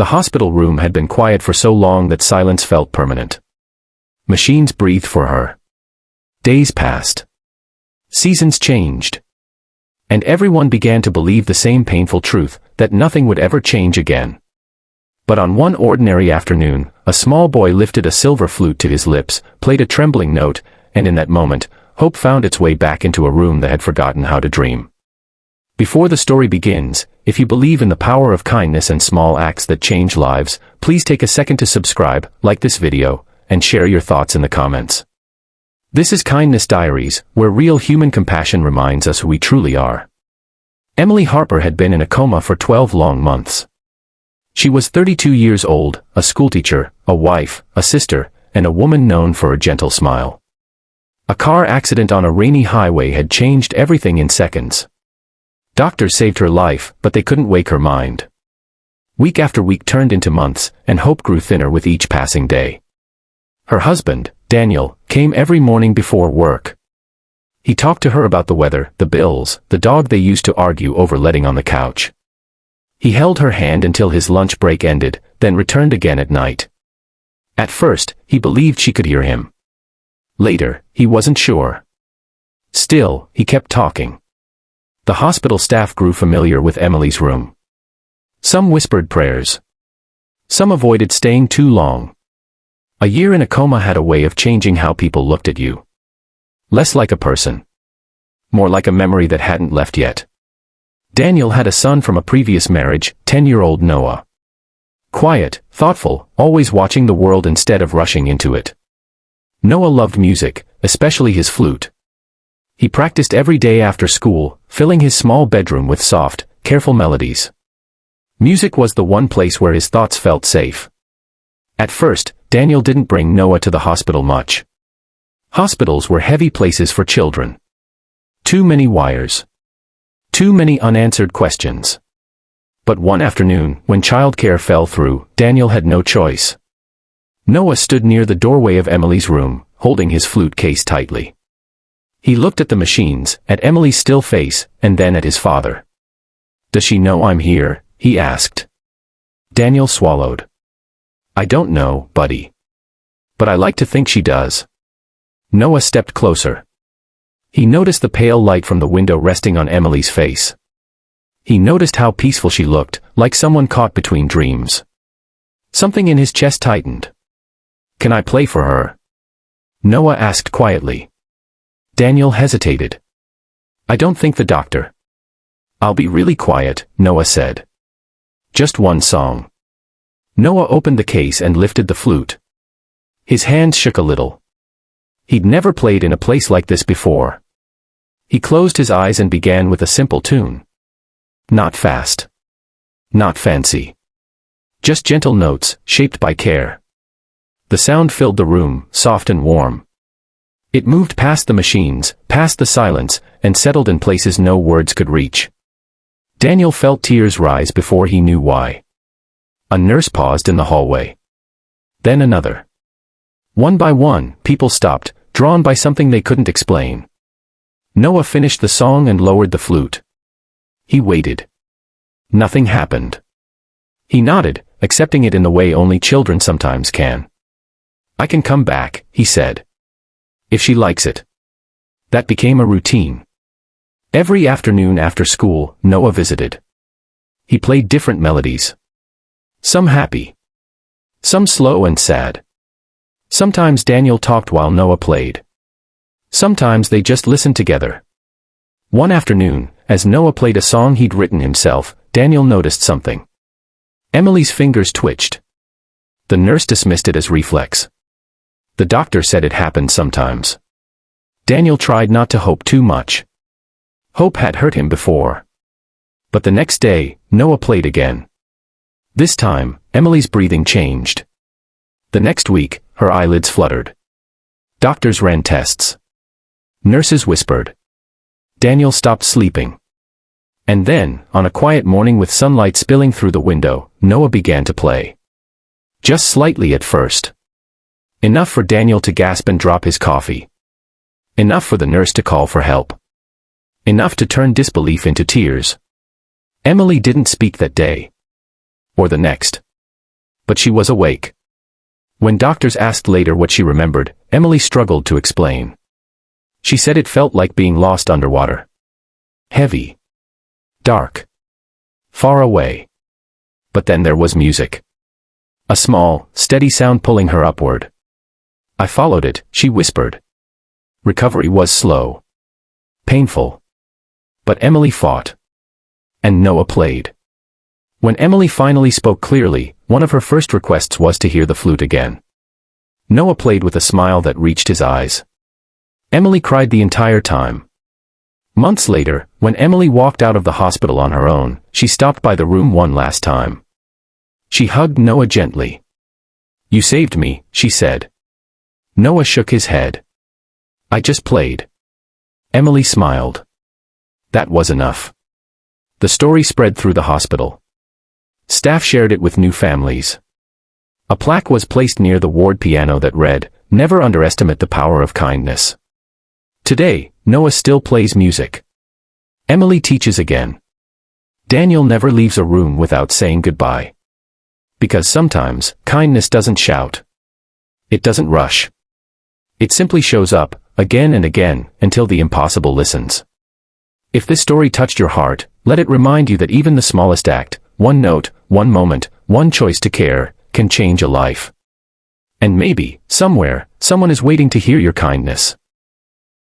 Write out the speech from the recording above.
The hospital room had been quiet for so long that silence felt permanent. Machines breathed for her. Days passed. Seasons changed. And everyone began to believe the same painful truth, that nothing would ever change again. But on one ordinary afternoon, a small boy lifted a silver flute to his lips, played a trembling note, and in that moment, hope found its way back into a room that had forgotten how to dream. Before the story begins, if you believe in the power of kindness and small acts that change lives, please take a second to subscribe, like this video, and share your thoughts in the comments. This is Kindness Diaries, where real human compassion reminds us who we truly are. Emily Harper had been in a coma for 12 long months. She was 32 years old, a schoolteacher, a wife, a sister, and a woman known for a gentle smile. A car accident on a rainy highway had changed everything in seconds. Doctors saved her life, but they couldn't wake her mind. Week after week turned into months, and hope grew thinner with each passing day. Her husband, Daniel, came every morning before work. He talked to her about the weather, the bills, the dog they used to argue over letting on the couch. He held her hand until his lunch break ended, then returned again at night. At first, he believed she could hear him. Later, he wasn't sure. Still, he kept talking. The hospital staff grew familiar with Emily's room. Some whispered prayers. Some avoided staying too long. A year in a coma had a way of changing how people looked at you. Less like a person. More like a memory that hadn't left yet. Daniel had a son from a previous marriage, 10-year-old Noah. Quiet, thoughtful, always watching the world instead of rushing into it. Noah loved music, especially his flute. He practiced every day after school, filling his small bedroom with soft, careful melodies. Music was the one place where his thoughts felt safe. At first, Daniel didn't bring Noah to the hospital much. Hospitals were heavy places for children. Too many wires. Too many unanswered questions. But one afternoon, when childcare fell through, Daniel had no choice. Noah stood near the doorway of Emily's room, holding his flute case tightly. He looked at the machines, at Emily's still face, and then at his father. "Does she know I'm here?" he asked. Daniel swallowed. "I don't know, buddy. But I like to think she does." Noah stepped closer. He noticed the pale light from the window resting on Emily's face. He noticed how peaceful she looked, like someone caught between dreams. Something in his chest tightened. "Can I play for her?" Noah asked quietly. Daniel hesitated. "I don't think the doctor." "I'll be really quiet," Noah said. "Just one song." Noah opened the case and lifted the flute. His hands shook a little. He'd never played in a place like this before. He closed his eyes and began with a simple tune. Not fast. Not fancy. Just gentle notes, shaped by care. The sound filled the room, soft and warm. It moved past the machines, past the silence, and settled in places no words could reach. Daniel felt tears rise before he knew why. A nurse paused in the hallway. Then another. One by one, people stopped, drawn by something they couldn't explain. Noah finished the song and lowered the flute. He waited. Nothing happened. He nodded, accepting it in the way only children sometimes can. "I can come back," he said. "If she likes it." That became a routine. Every afternoon after school, Noah visited. He played different melodies. Some happy. Some slow and sad. Sometimes Daniel talked while Noah played. Sometimes they just listened together. One afternoon, as Noah played a song he'd written himself, Daniel noticed something. Emily's fingers twitched. The nurse dismissed it as reflex. The doctor said it happened sometimes. Daniel tried not to hope too much. Hope had hurt him before. But the next day, Noah played again. This time, Emily's breathing changed. The next week, her eyelids fluttered. Doctors ran tests. Nurses whispered. Daniel stopped sleeping. And then, on a quiet morning with sunlight spilling through the window, Noah began to play. Just slightly at first. Enough for Daniel to gasp and drop his coffee. Enough for the nurse to call for help. Enough to turn disbelief into tears. Emily didn't speak that day. Or the next. But she was awake. When doctors asked later what she remembered, Emily struggled to explain. She said it felt like being lost underwater. Heavy. Dark. Far away. But then there was music. A small, steady sound pulling her upward. I followed it, she whispered. Recovery was slow. Painful. But Emily fought. And Noah played. When Emily finally spoke clearly, one of her first requests was to hear the flute again. Noah played with a smile that reached his eyes. Emily cried the entire time. Months later, when Emily walked out of the hospital on her own, she stopped by the room one last time. She hugged Noah gently. You saved me, she said. Noah shook his head. I just played. Emily smiled. That was enough. The story spread through the hospital. Staff shared it with new families. A plaque was placed near the ward piano that read, "Never underestimate the power of kindness." Today, Noah still plays music. Emily teaches again. Daniel never leaves a room without saying goodbye. Because sometimes, kindness doesn't shout. It doesn't rush. It simply shows up, again and again, until the impossible listens. If this story touched your heart, let it remind you that even the smallest act, one note, one moment, one choice to care, can change a life. And maybe, somewhere, someone is waiting to hear your kindness.